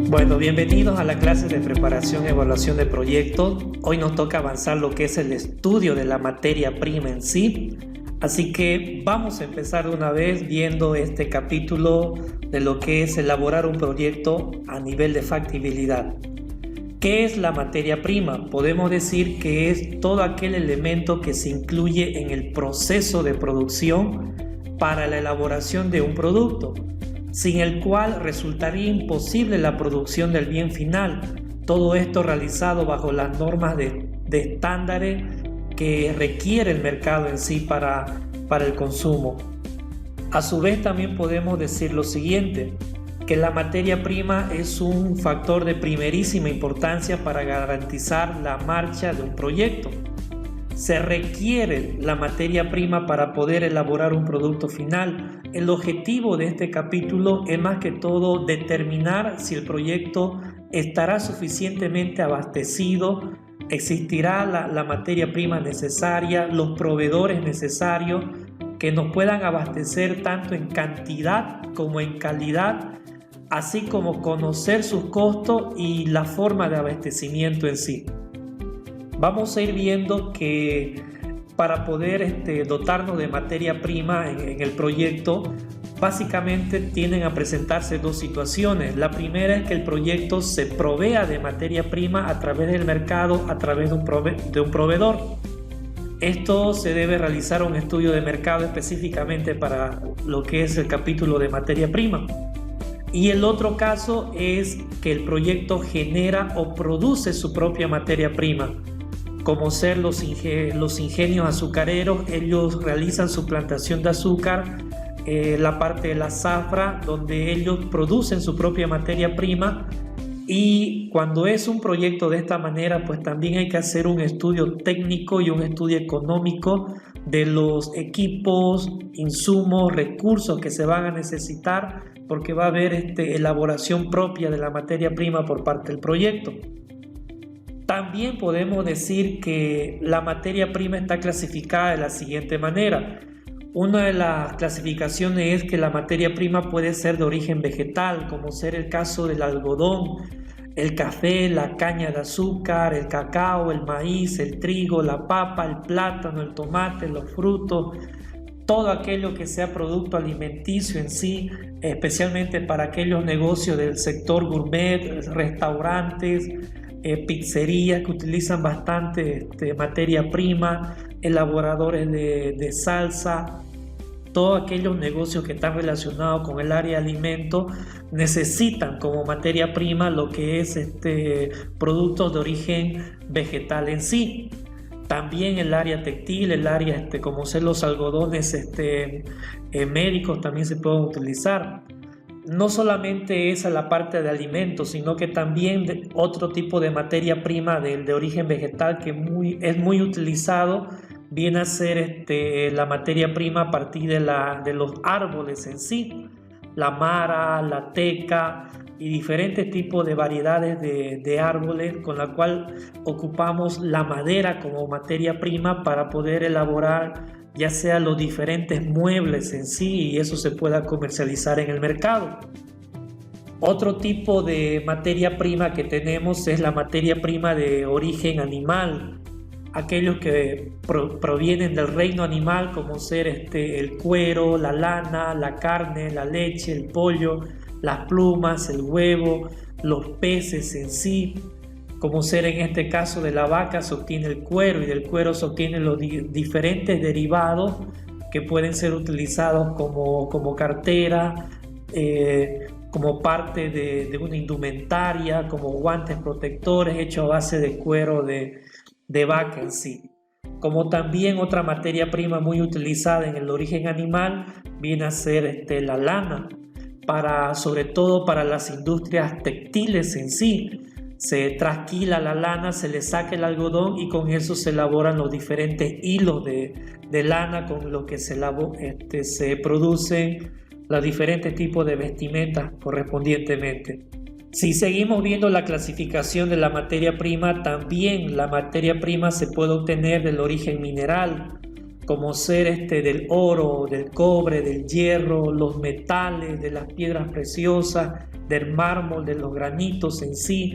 Bueno, bienvenidos a la clase de preparación y evaluación de proyectos. Hoy nos toca avanzar lo que es el estudio de la materia prima en sí. Así que vamos a empezar de una vez viendo este capítulo de lo que es elaborar un proyecto a nivel de factibilidad. ¿Qué es la materia prima? Podemos decir que es todo aquel elemento que se incluye en el proceso de producción para la elaboración de un producto, sin el cual resultaría imposible la producción del bien final. Todo esto realizado bajo las normas de estándares que requiere el mercado en sí para el consumo. A su vez también podemos decir lo siguiente, que la materia prima es un factor de primerísima importancia para garantizar la marcha de un proyecto. Se requiere la materia prima para poder elaborar un producto final. El objetivo de este capítulo es más que todo determinar si el proyecto estará suficientemente abastecido, existirá la materia prima necesaria, los proveedores necesarios que nos puedan abastecer tanto en cantidad como en calidad, así como conocer sus costos y la forma de abastecimiento en sí. Vamos a ir viendo que para poder dotarnos de materia prima en el proyecto, básicamente tienden a presentarse dos situaciones. La primera es que el proyecto se provea de materia prima a través del mercado, a través de un proveedor. Esto se debe realizar un estudio de mercado específicamente para lo que es el capítulo de materia prima. Y el otro caso es que el proyecto genera o produce su propia materia prima, como ser los ingenios azucareros. Ellos realizan su plantación de azúcar, la parte de la zafra, donde ellos producen su propia materia prima. Y cuando es un proyecto de esta manera, pues también hay que hacer un estudio técnico y un estudio económico de los equipos, insumos, recursos que se van a necesitar, porque va a haber elaboración propia de la materia prima por parte del proyecto. También podemos decir que la materia prima está clasificada de la siguiente manera. Una de las clasificaciones es que la materia prima puede ser de origen vegetal, como ser el caso del algodón, el café, la caña de azúcar, el cacao, el maíz, el trigo, la papa, el plátano, el tomate, los frutos, todo aquello que sea producto alimenticio en sí, especialmente para aquellos negocios del sector gourmet, restaurantes, pizzerías que utilizan bastante materia prima, elaboradores de salsa. Todos aquellos negocios que están relacionados con el área de alimentos necesitan como materia prima lo que es productos de origen vegetal en sí. También el área textil, el área como ser los algodones médicos también se pueden utilizar. No solamente esa la parte de alimentos, sino que también otro tipo de materia prima de origen vegetal que es muy utilizado, viene a ser la materia prima a partir de los árboles en sí, la mara, la teca y diferentes tipos de variedades de árboles, con la cual ocupamos la madera como materia prima para poder elaborar ya sea los diferentes muebles en sí, y eso se pueda comercializar en el mercado. Otro tipo de materia prima que tenemos es la materia prima de origen animal, aquellos que provienen del reino animal, como ser el cuero, la lana, la carne, la leche, el pollo, las plumas, el huevo, los peces en sí. Como ser en este caso de la vaca se obtiene el cuero, y del cuero se obtienen los diferentes derivados que pueden ser utilizados como cartera, como parte de una indumentaria, como guantes protectores hechos a base de cuero de vaca en sí. Como también otra materia prima muy utilizada en el origen animal viene a ser la lana, sobre todo para las industrias textiles en sí. Se trasquila la lana, se le saca el algodón y con eso se elaboran los diferentes hilos de lana con los que se producen los diferentes tipos de vestimentas correspondientemente. Si seguimos viendo la clasificación de la materia prima, también la materia prima se puede obtener del origen mineral, como ser del oro, del cobre, del hierro, los metales, de las piedras preciosas, del mármol, de los granitos en sí.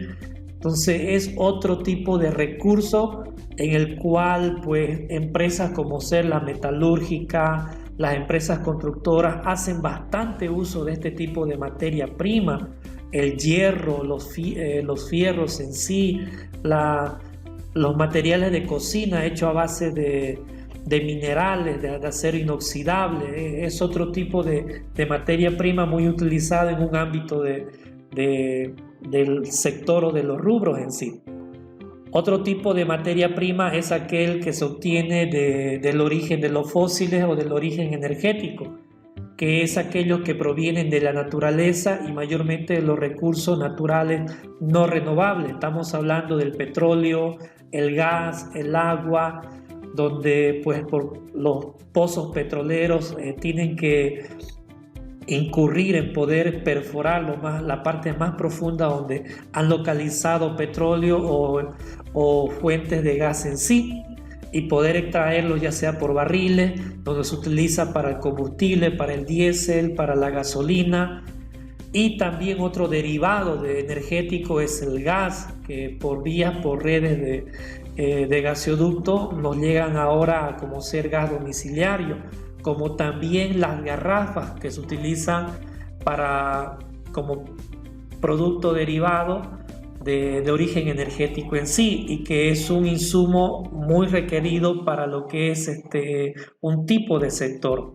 Entonces es otro tipo de recurso en el cual pues empresas como ser la metalúrgica, las empresas constructoras hacen bastante uso de este tipo de materia prima. El hierro, los fierros en sí, los materiales de cocina hechos a base de minerales, de acero inoxidable, es otro tipo de materia prima muy utilizada en un ámbito del sector o de los rubros en sí. Otro tipo de materia prima es aquel que se obtiene del origen de los fósiles o del origen energético, que es aquellos que provienen de la naturaleza y mayormente de los recursos naturales no renovables. Estamos hablando del petróleo, el gas, el agua, donde pues por los pozos petroleros tienen que incurrir en poder perforar la parte más profunda donde han localizado petróleo o fuentes de gas en sí, y poder extraerlo ya sea por barriles, donde se utiliza para el combustible, para el diésel, para la gasolina. Y también otro derivado energético es el gas, que por redes de gasoducto nos llegan ahora como ser gas domiciliario, como también las garrafas que se utilizan como producto derivado de origen energético en sí, y que es un insumo muy requerido para lo que es un tipo de sector.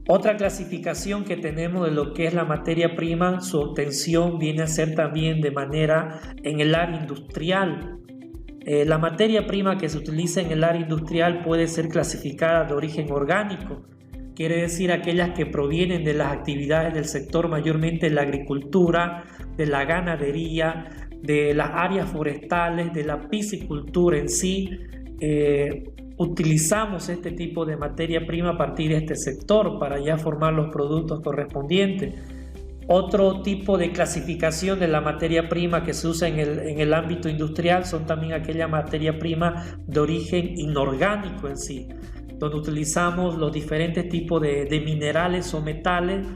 Otra clasificación que tenemos de lo que es la materia prima, su obtención viene a ser también de manera en el área industrial. La materia prima que se utiliza en el área industrial puede ser clasificada de origen orgánico, quiere decir aquellas que provienen de las actividades del sector, mayormente de la agricultura, de la ganadería, de las áreas forestales, de la piscicultura en sí. Utilizamos este tipo de materia prima a partir de este sector para ya formar los productos correspondientes. Otro tipo de clasificación de la materia prima que se usa en el ámbito industrial son también aquella materia prima de origen inorgánico en sí, donde utilizamos los diferentes tipos de minerales o metales,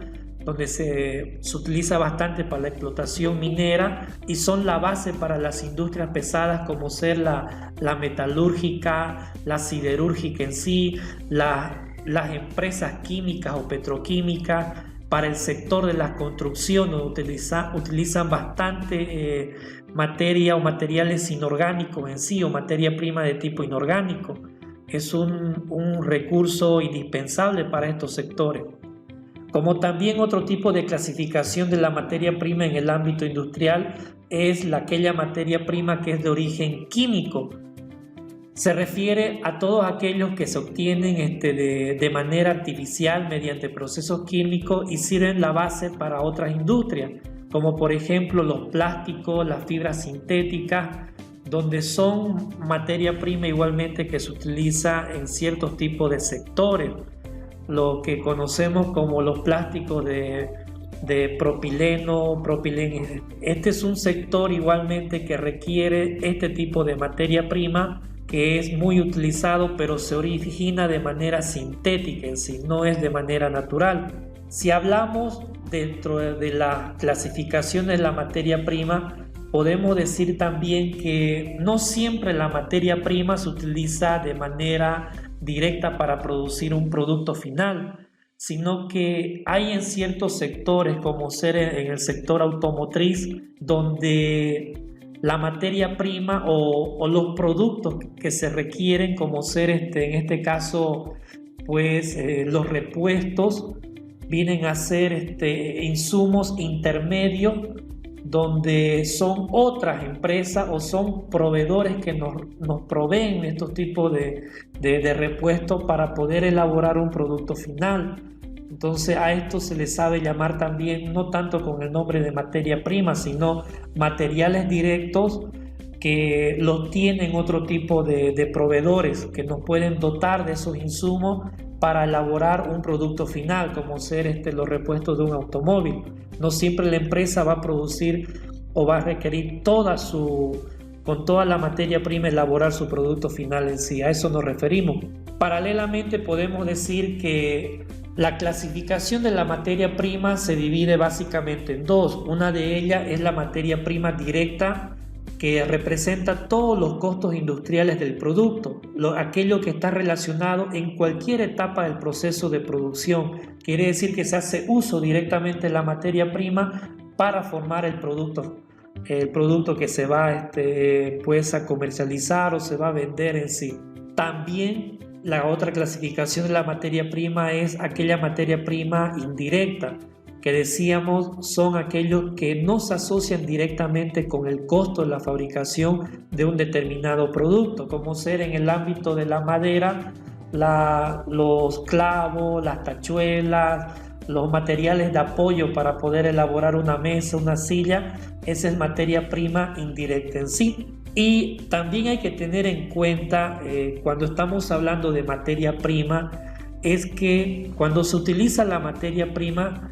donde se utiliza bastante para la explotación minera y son la base para las industrias pesadas como ser la metalúrgica, la siderúrgica en sí, las empresas químicas o petroquímicas. Para el sector de la construcción utilizan bastante materia o materiales inorgánicos en sí, o materia prima de tipo inorgánico. Es un recurso indispensable para estos sectores. Como también otro tipo de clasificación de la materia prima en el ámbito industrial es aquella materia prima que es de origen químico. Se refiere a todos aquellos que se obtienen de manera artificial mediante procesos químicos y sirven la base para otras industrias, como por ejemplo los plásticos, las fibras sintéticas, donde son materia prima igualmente que se utiliza en ciertos tipos de sectores. Lo que conocemos como los plásticos de propileno, propileno. Este es un sector igualmente que requiere este tipo de materia prima, que es muy utilizado, pero se origina de manera sintética en sí, no es de manera natural. Si hablamos dentro de la clasificación de la materia prima, podemos decir también que no siempre la materia prima se utiliza de manera directa para producir un producto final, sino que hay en ciertos sectores, como ser en el sector automotriz, donde la materia prima o los productos que se requieren, como ser en este caso pues los repuestos, vienen a ser insumos intermedios, donde son otras empresas o son proveedores que nos proveen estos tipos de repuestos para poder elaborar un producto final. Entonces a esto se le sabe llamar también, no tanto con el nombre de materia prima, sino materiales directos que los tienen otro tipo de proveedores que nos pueden dotar de esos insumos para elaborar un producto final, como ser los repuestos de un automóvil. No siempre la empresa va a producir o va a requerir con toda la materia prima elaborar su producto final en sí. A eso nos referimos. Paralelamente podemos decir que la clasificación de la materia prima se divide básicamente en dos. Una de ellas es la materia prima directa, que representa todos los costos industriales del producto, aquello que está relacionado en cualquier etapa del proceso de producción. Quiere decir que se hace uso directamente de la materia prima para formar el producto que se va pues a comercializar o se va a vender en sí. También la otra clasificación de la materia prima es aquella materia prima indirecta, que decíamos son aquellos que no se asocian directamente con el costo de la fabricación de un determinado producto, como ser en el ámbito de la madera, los clavos, las tachuelas, los materiales de apoyo para poder elaborar una mesa, una silla. Esa es materia prima indirecta en sí. Y también hay que tener en cuenta cuando estamos hablando de materia prima, es que cuando se utiliza la materia prima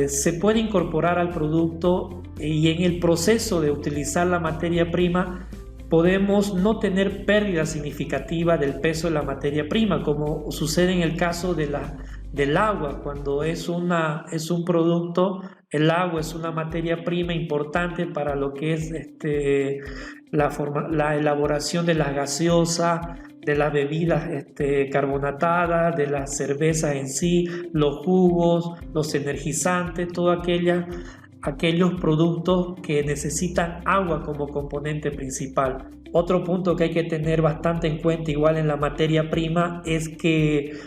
se puede incorporar al producto, y en el proceso de utilizar la materia prima podemos no tener pérdida significativa del peso de la materia prima, como sucede en el caso del agua. Cuando es un producto, el agua es una materia prima importante para lo que es la elaboración de las gaseosas, de las bebidas carbonatadas, de las cervezas en sí, los jugos, los energizantes, todos aquellos productos que necesitan agua como componente principal. Otro punto que hay que tener bastante en cuenta igual en la materia prima es que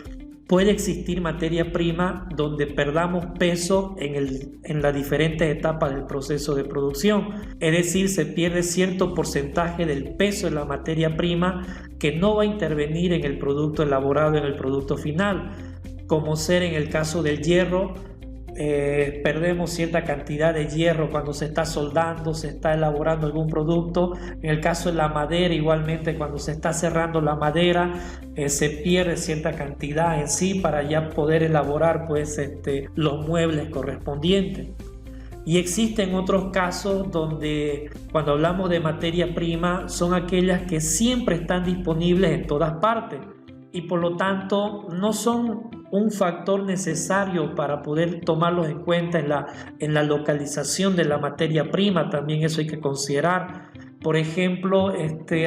puede existir materia prima donde perdamos peso en las diferentes etapas del proceso de producción. Es decir, se pierde cierto porcentaje del peso de la materia prima que no va a intervenir en el producto elaborado, en el producto final. Como ser en el caso del hierro, perdemos cierta cantidad de hierro cuando se está soldando, se está elaborando algún producto. En el caso de la madera, igualmente cuando se está cerrando la madera, se pierde cierta cantidad en sí para ya poder elaborar pues los muebles correspondientes. Y existen otros casos donde cuando hablamos de materia prima son aquellas que siempre están disponibles en todas partes y por lo tanto no son un factor necesario para poder tomarlos en cuenta en la localización de la materia prima. También eso hay que considerar. Por ejemplo,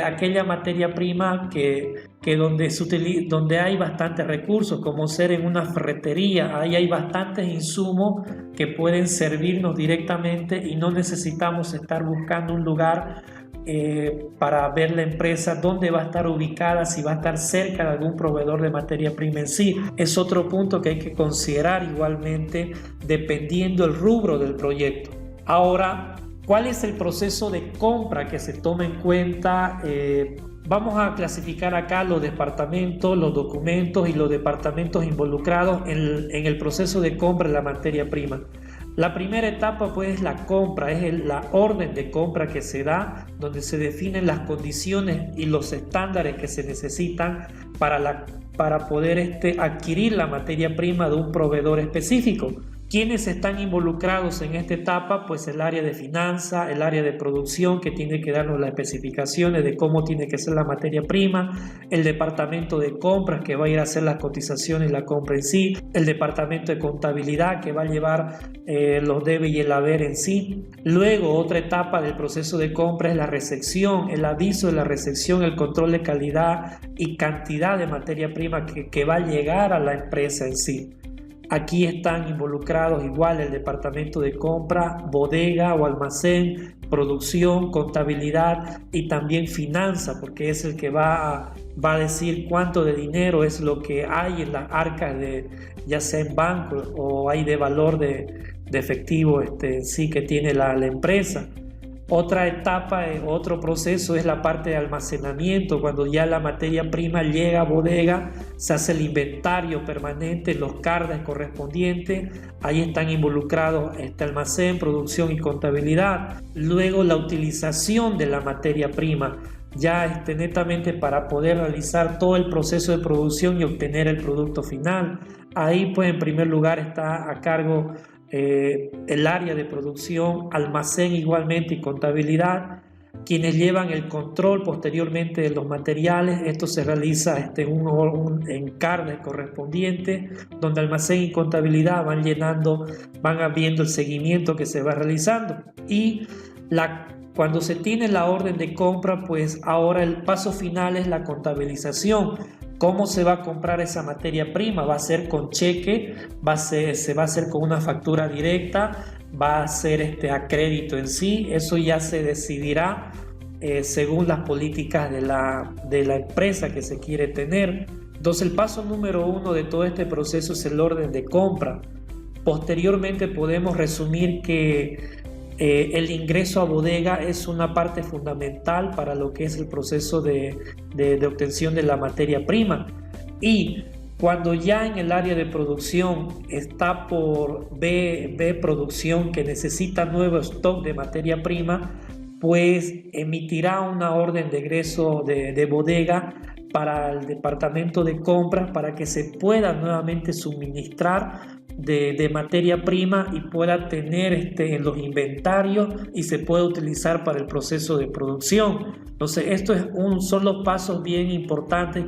aquella materia prima que donde hay bastantes recursos, como ser en una ferretería, ahí hay bastantes insumos que pueden servirnos directamente y no necesitamos estar buscando un lugar para ver la empresa dónde va a estar ubicada, si va a estar cerca de algún proveedor de materia prima en sí. Es otro punto que hay que considerar igualmente dependiendo el rubro del proyecto. Ahora, ¿cuál es el proceso de compra que se toma en cuenta? Vamos a clasificar acá los departamentos, los documentos y los departamentos involucrados en el proceso de compra de la materia prima. La primera etapa pues es la compra, es la orden de compra que se da, donde se definen las condiciones y los estándares que se necesitan para poder adquirir la materia prima de un proveedor específico. ¿Quiénes están involucrados en esta etapa? Pues el área de finanzas, el área de producción que tiene que darnos las especificaciones de cómo tiene que ser la materia prima, el departamento de compras que va a ir a hacer las cotizaciones y la compra en sí, el departamento de contabilidad que va a llevar los debe y el haber en sí. Luego otra etapa del proceso de compra es la recepción, el aviso de la recepción, el control de calidad y cantidad de materia prima que va a llegar a la empresa en sí. Aquí están involucrados igual el departamento de compra, bodega o almacén, producción, contabilidad y también finanzas, porque es el que va a decir cuánto de dinero es lo que hay en las arcas, ya sea en banco o hay de valor de efectivo sí que tiene la empresa. Otra etapa, otro proceso es la parte de almacenamiento, cuando ya la materia prima llega a bodega, se hace el inventario permanente, los cargas correspondientes, ahí están involucrados almacén, producción y contabilidad. Luego la utilización de la materia prima, ya netamente para poder realizar todo el proceso de producción y obtener el producto final. Ahí pues en primer lugar está a cargo el área de producción, almacén igualmente y contabilidad, quienes llevan el control posteriormente de los materiales. Esto se realiza en un encargo correspondiente, donde almacén y contabilidad van viendo el seguimiento que se va realizando. Y cuando se tiene la orden de compra, pues ahora el paso final es la contabilización. ¿Cómo se va a comprar esa materia prima? ¿Va a ser con cheque? ¿Se va a hacer con una factura directa? ¿Va a ser a crédito en sí? Eso ya se decidirá según las políticas de la empresa que se quiere tener. Entonces el paso número 1 de todo este proceso es el orden de compra. Posteriormente podemos resumir que el ingreso a bodega es una parte fundamental para lo que es el proceso de obtención de la materia prima. Y cuando ya en el área de producción está por B producción, que necesita nuevo stock de materia prima, pues emitirá una orden de egreso de bodega para el departamento de compras para que se pueda nuevamente suministrar de materia prima y pueda tener en los inventarios y se pueda utilizar para el proceso de producción. Entonces estos son los pasos bien importantes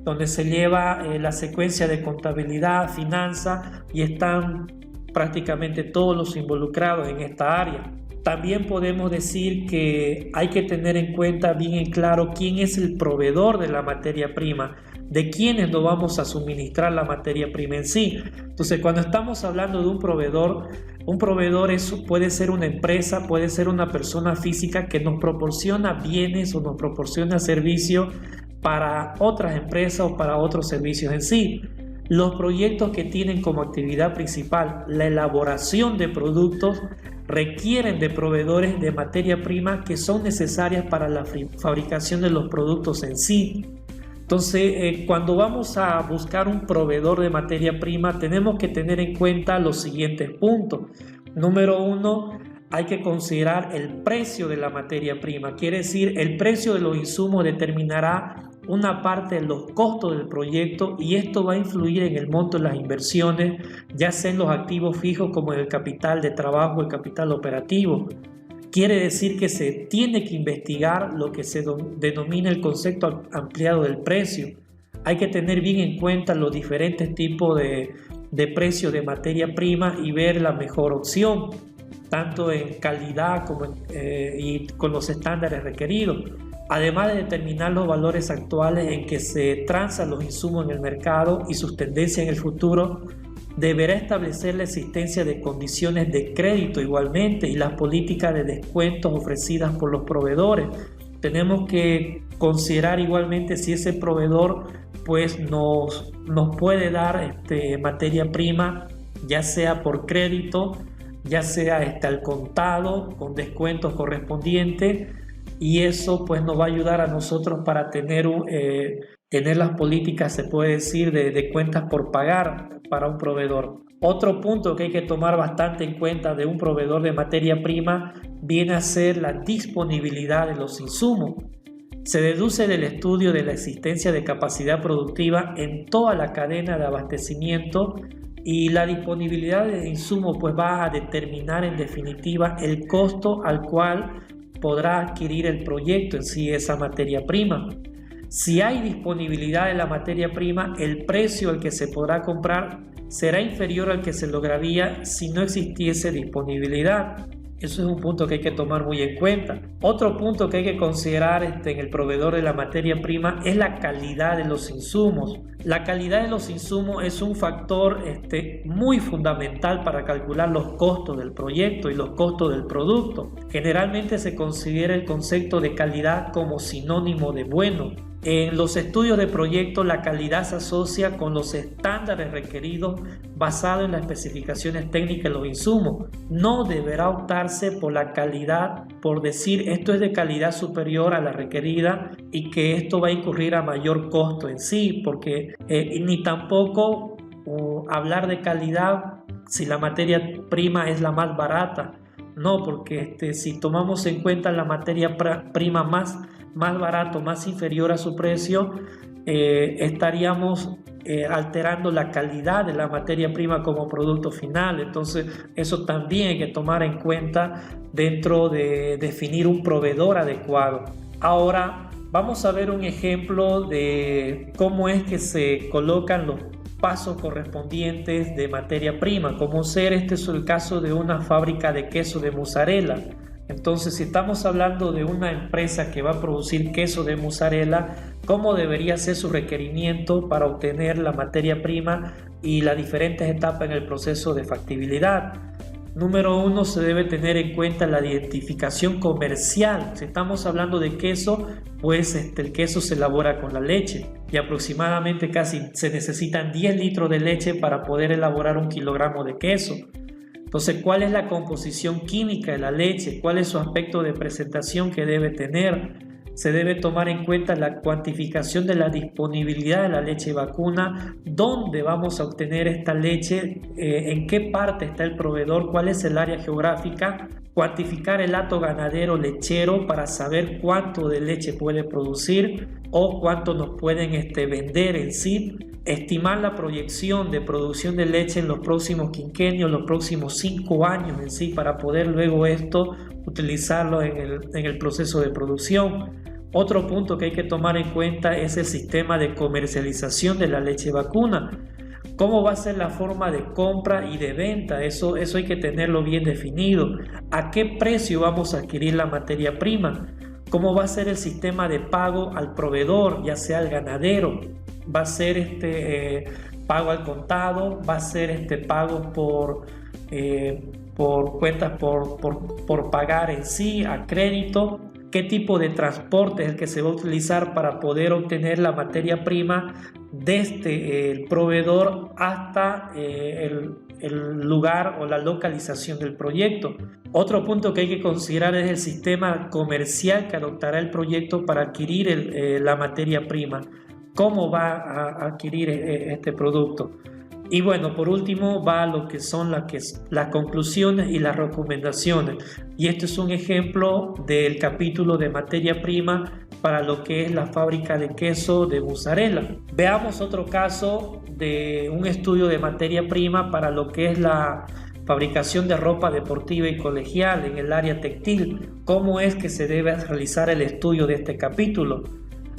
donde se lleva la secuencia de contabilidad, finanzas, y están prácticamente todos los involucrados en esta área. También podemos decir que hay que tener en cuenta bien en claro quién es el proveedor de la materia prima, de quiénes nos vamos a suministrar la materia prima en sí. Entonces, cuando estamos hablando de un proveedor puede ser una empresa, puede ser una persona física que nos proporciona bienes o nos proporciona servicios para otras empresas o para otros servicios en sí. Los proyectos que tienen como actividad principal la elaboración de productos requieren de proveedores de materia prima que son necesarias para la fabricación de los productos en sí. Entonces, cuando vamos a buscar un proveedor de materia prima, tenemos que tener en cuenta los siguientes puntos. Número 1, hay que considerar el precio de la materia prima. Quiere decir, el precio de los insumos determinará una parte de los costos del proyecto, y esto va a influir en el monto de las inversiones, ya sea en los activos fijos como en el capital de trabajo, el capital operativo. Quiere decir que se tiene que investigar lo que se denomina el concepto ampliado del precio. Hay que tener bien en cuenta los diferentes tipos de precios de materia prima y ver la mejor opción, tanto en calidad como y con los estándares requeridos. Además de determinar los valores actuales en que se transan los insumos en el mercado y sus tendencias en el futuro, deberá establecer la existencia de condiciones de crédito igualmente y las políticas de descuentos ofrecidas por los proveedores. Tenemos que considerar igualmente si ese proveedor pues nos puede dar materia prima, ya sea por crédito, ya sea al contado, con descuentos correspondientes, y eso pues nos va a ayudar a nosotros para tener las políticas, se puede decir, de cuentas por pagar para un proveedor. Otro punto que hay que tomar bastante en cuenta de un proveedor de materia prima viene a ser la disponibilidad de los insumos. Se deduce del estudio de la existencia de capacidad productiva en toda la cadena de abastecimiento, y la disponibilidad de insumos pues va a determinar en definitiva el costo al cual podrá adquirir el proyecto en sí esa materia prima. Si hay disponibilidad de la materia prima, el precio al que se podrá comprar será inferior al que se lograría si no existiese disponibilidad. Eso es un punto que hay que tomar muy en cuenta. Otro punto que hay que considerar en el proveedor de la materia prima es la calidad de los insumos. La calidad de los insumos es un factor muy fundamental para calcular los costos del proyecto y los costos del producto. Generalmente se considera el concepto de calidad como sinónimo de bueno. En los estudios de proyecto, la calidad se asocia con los estándares requeridos basados en las especificaciones técnicas de los insumos. No deberá optarse por la calidad, por decir esto es de calidad superior a la requerida y que esto va a incurrir a mayor costo en sí, porque ni tampoco hablar de calidad si la materia prima es la más barata. No, porque si tomamos en cuenta la materia prima más barato, más inferior a su precio, estaríamos alterando la calidad de la materia prima como producto final. Entonces eso también hay que tomar en cuenta dentro de definir un proveedor adecuado. Ahora vamos a ver un ejemplo de cómo es que se colocan los pasos correspondientes de materia prima. Como ser, este es el caso de una fábrica de queso de mozzarella. Entonces, si estamos hablando de una empresa que va a producir queso de mozzarella, ¿cómo debería ser su requerimiento para obtener la materia prima y las diferentes etapas en el proceso de factibilidad? Número 1, se debe tener en cuenta la identificación comercial. Si estamos hablando de queso, pues el queso se elabora con la leche y aproximadamente casi se necesitan 10 litros de leche para poder elaborar 1 kilogramo de queso. Entonces, ¿cuál es la composición química de la leche? ¿Cuál es su aspecto de presentación que debe tener? Se debe tomar en cuenta la cuantificación de la disponibilidad de la leche vacuna, dónde vamos a obtener esta leche, en qué parte está el proveedor, cuál es el área geográfica, cuantificar el hato ganadero lechero para saber cuánto de leche puede producir o cuánto nos pueden vender en sí, estimar la proyección de producción de leche en los próximos quinquenios, los próximos 5 años en sí, para poder luego utilizarlo en el proceso de producción. Otro punto que hay que tomar en cuenta es el sistema de comercialización de la leche vacuna. ¿Cómo va a ser la forma de compra y de venta? Eso hay que tenerlo bien definido. ¿A qué precio vamos a adquirir la materia prima? ¿Cómo va a ser el sistema de pago al proveedor, ya sea al ganadero? ¿Va a ser pago al contado? ¿Va a ser pago por cuentas por pagar en sí, a crédito? ¿Qué tipo de transporte es el que se va a utilizar para poder obtener la materia prima desde el proveedor hasta el lugar o la localización del proyecto? Otro punto que hay que considerar es el sistema comercial que adoptará el proyecto para adquirir la materia prima. ¿Cómo va a adquirir este producto? Y bueno, por último va a lo que son las conclusiones y las recomendaciones. Y este es un ejemplo del capítulo de materia prima para lo que es la fábrica de queso de mozzarella. Veamos otro caso de un estudio de materia prima para lo que es la fabricación de ropa deportiva y colegial en el área textil. ¿Cómo es que se debe realizar el estudio de este capítulo?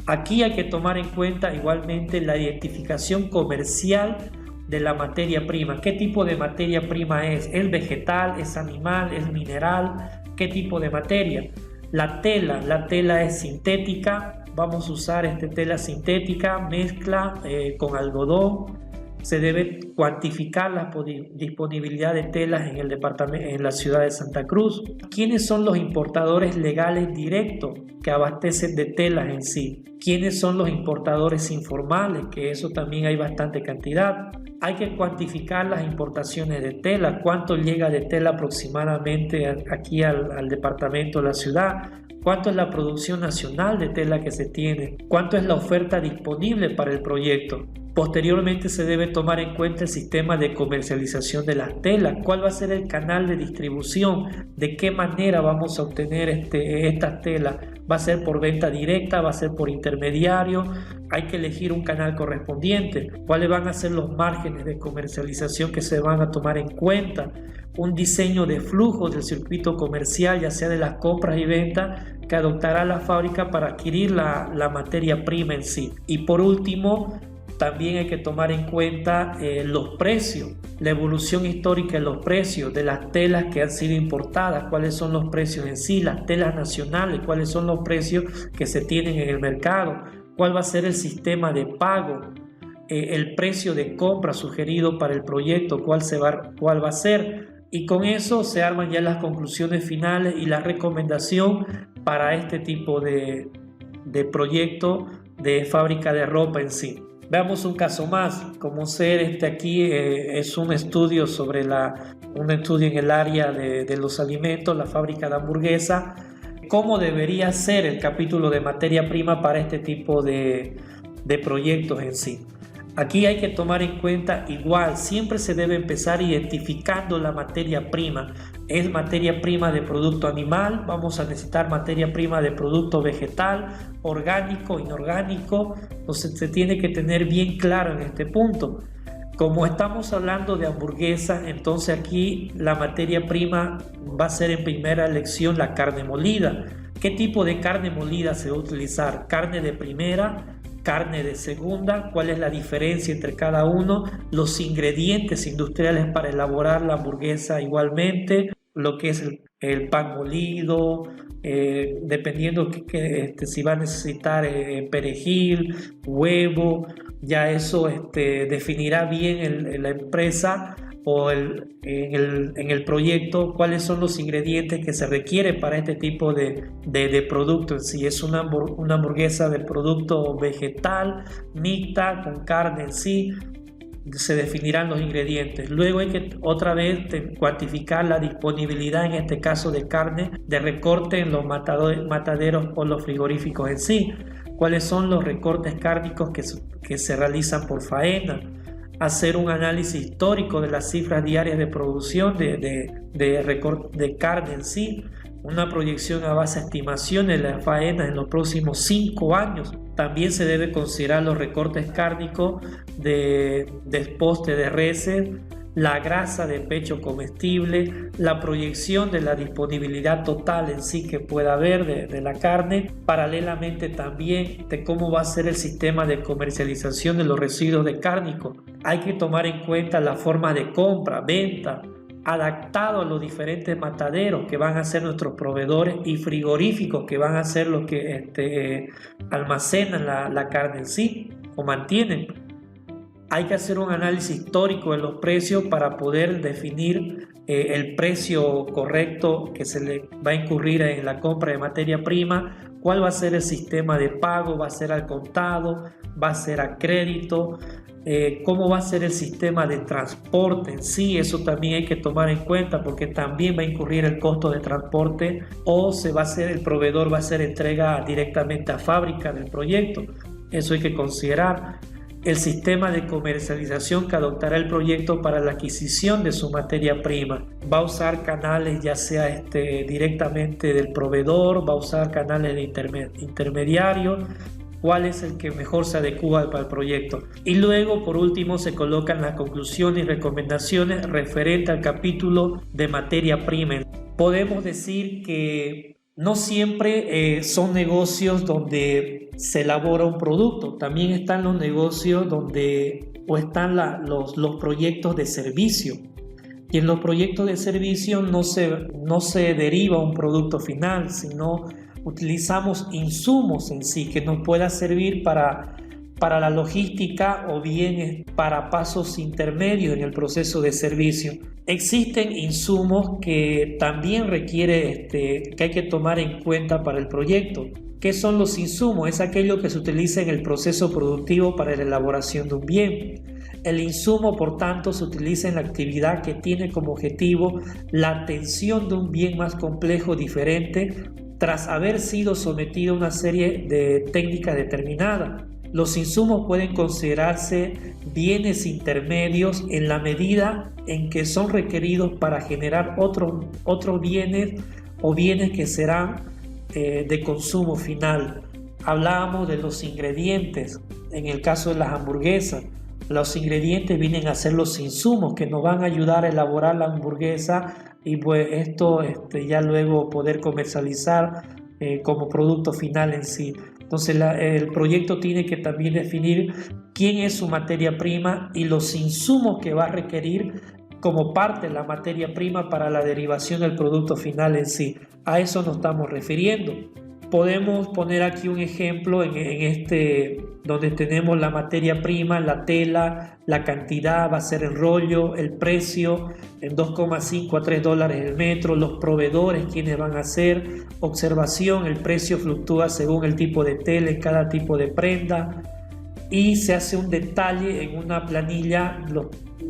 Aquí hay que tomar en cuenta igualmente la identificación comercial de la materia prima. ¿Qué tipo de materia prima es? ¿Es vegetal? ¿Es animal? ¿Es mineral? ¿Qué tipo de materia? La tela es sintética. Vamos a usar tela sintética, mezcla con algodón. Se debe cuantificar la disponibilidad de telas en el departamento, en la ciudad de Santa Cruz. ¿Quiénes son los importadores legales directos que abastecen de telas en sí? ¿Quiénes son los importadores informales? Que eso también hay bastante cantidad. Hay que cuantificar las importaciones de tela. ¿Cuánto llega de tela aproximadamente aquí al departamento, a la ciudad? ¿Cuánto es la producción nacional de tela que se tiene? ¿Cuánto es la oferta disponible para el proyecto? Posteriormente se debe tomar en cuenta el sistema de comercialización de las telas. ¿Cuál va a ser el canal de distribución? ¿De qué manera vamos a obtener estas telas? ¿Va a ser por venta directa? ¿Va a ser por intermediario? Hay que elegir un canal correspondiente. ¿Cuáles van a ser los márgenes de comercialización que se van a tomar en cuenta? Un diseño de flujo del circuito comercial, ya sea de las compras y ventas, que adoptará la fábrica para adquirir la materia prima en sí. Y por último, también hay que tomar en cuenta los precios, la evolución histórica de los precios de las telas que han sido importadas, cuáles son los precios en sí, las telas nacionales, cuáles son los precios que se tienen en el mercado, cuál va a ser el sistema de pago, el precio de compra sugerido para el proyecto, cuál va a ser. Y con eso se arman ya las conclusiones finales y la recomendación para este tipo de proyecto de fábrica de ropa en sí. Veamos un caso más. Como ser aquí es un estudio un estudio en el área de los alimentos, la fábrica de hamburguesa. ¿Cómo debería ser el capítulo de materia prima para este tipo de proyectos en sí? Aquí hay que tomar en cuenta igual, siempre se debe empezar identificando la materia prima. es materia prima de producto animal, vamos a necesitar materia prima de producto vegetal, orgánico, inorgánico. Entonces se tiene que tener bien claro en este punto. Como estamos hablando de hamburguesas, entonces aquí la materia prima va a ser en primera elección la carne molida. ¿Qué tipo de carne molida se va a utilizar? ¿Carne de primera? ¿Carne de segunda? ¿Cuál es la diferencia entre cada uno? Los ingredientes industriales para elaborar la hamburguesa igualmente, lo que es el pan molido, dependiendo si va a necesitar perejil, huevo, ya eso definirá bien la empresa o en el proyecto cuáles son los ingredientes que se requieren para este tipo de producto. Si es una hamburguesa de producto vegetal, mixta, con carne en sí, se definirán los ingredientes. Luego hay que otra vez cuantificar la disponibilidad, en este caso de carne, de recorte en los mataderos o los frigoríficos en sí. ¿Cuáles son los recortes cárnicos que se realizan por faena? Hacer un análisis histórico de las cifras diarias de producción de carne en sí, una proyección a base de estimaciones de la faena en los próximos 5 años. También se debe considerar los recortes cárnicos de desposte de reses, la grasa de pecho comestible, la proyección de la disponibilidad total en sí que pueda haber de la carne, paralelamente también de cómo va a ser el sistema de comercialización de los residuos de cárnico. Hay que tomar en cuenta la forma de compra, venta, adaptado a los diferentes mataderos que van a ser nuestros proveedores y frigoríficos que van a ser los que almacenan la carne en sí o mantienen. Hay que hacer un análisis histórico de los precios para poder definir el precio correcto que se le va a incurrir en la compra de materia prima, cuál va a ser el sistema de pago, va a ser al contado, va a ser a crédito, cómo va a ser el sistema de transporte en sí. Eso también hay que tomar en cuenta porque también va a incurrir el costo de transporte, o el proveedor va a hacer entrega directamente a fábrica del proyecto. Eso hay que considerar. El sistema de comercialización que adoptará el proyecto para la adquisición de su materia prima. Va a usar canales ya sea directamente del proveedor, va a usar canales de intermediarios, cuál es el que mejor se adecua para el proyecto. Y luego, por último, se colocan las conclusiones y recomendaciones referente al capítulo de materia prima. Podemos decir que no siempre son negocios donde se elabora un producto, también están los negocios están los proyectos de servicio. Y en los proyectos de servicio no se deriva un producto final, sino utilizamos insumos en sí que nos pueda servir para la logística o bien para pasos intermedios en el proceso de servicio. Existen insumos que también requiere que hay que tomar en cuenta para el proyecto. ¿Qué son los insumos? Es aquello que se utiliza en el proceso productivo para la elaboración de un bien. El insumo, por tanto, se utiliza en la actividad que tiene como objetivo la atención de un bien más complejo, diferente, tras haber sido sometido a una serie de técnicas determinadas. Los insumos pueden considerarse bienes intermedios en la medida en que son requeridos para generar otros bienes o bienes que serán de consumo final. Hablábamos de los ingredientes. En el caso de las hamburguesas, los ingredientes vienen a ser los insumos que nos van a ayudar a elaborar la hamburguesa y pues esto ya luego poder comercializar como producto final en sí. Entonces el proyecto tiene que también definir quién es su materia prima y los insumos que va a requerir como parte de la materia prima para la derivación del producto final en sí. A eso nos estamos refiriendo. Podemos poner aquí un ejemplo donde tenemos la materia prima, la tela, la cantidad, va a ser el rollo, el precio en 2,5 a 3 dólares el metro, los proveedores, quienes van a ser, observación, el precio fluctúa según el tipo de tela en cada tipo de prenda y se hace un detalle en una planilla,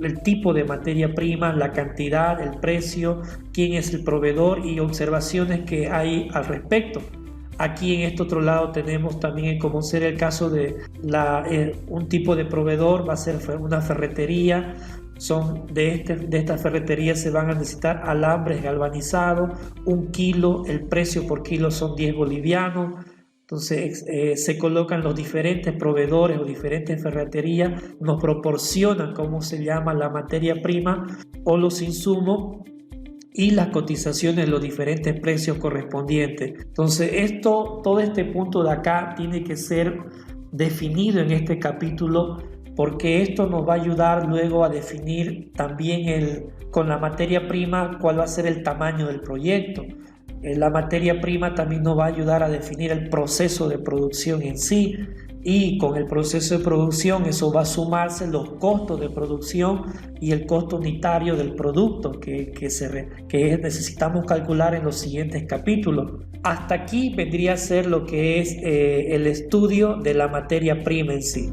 el tipo de materia prima, la cantidad, el precio, quién es el proveedor y observaciones que hay al respecto. Aquí en este otro lado tenemos también como ser el caso de un tipo de proveedor, va a ser una ferretería, de esta ferretería se van a necesitar alambres galvanizados, 1 kilo, el precio por kilo son 10 bolivianos. Entonces se colocan los diferentes proveedores o diferentes ferreterías, nos proporcionan cómo se llama la materia prima o los insumos y las cotizaciones, los diferentes precios correspondientes. Entonces todo este punto de acá tiene que ser definido en este capítulo, porque esto nos va a ayudar luego a definir también con la materia prima cuál va a ser el tamaño del proyecto. La materia prima también nos va a ayudar a definir el proceso de producción en sí, y con el proceso de producción eso va a sumarse los costos de producción y el costo unitario del producto que necesitamos calcular en los siguientes capítulos. Hasta aquí vendría a ser lo que es el estudio de la materia prima en sí.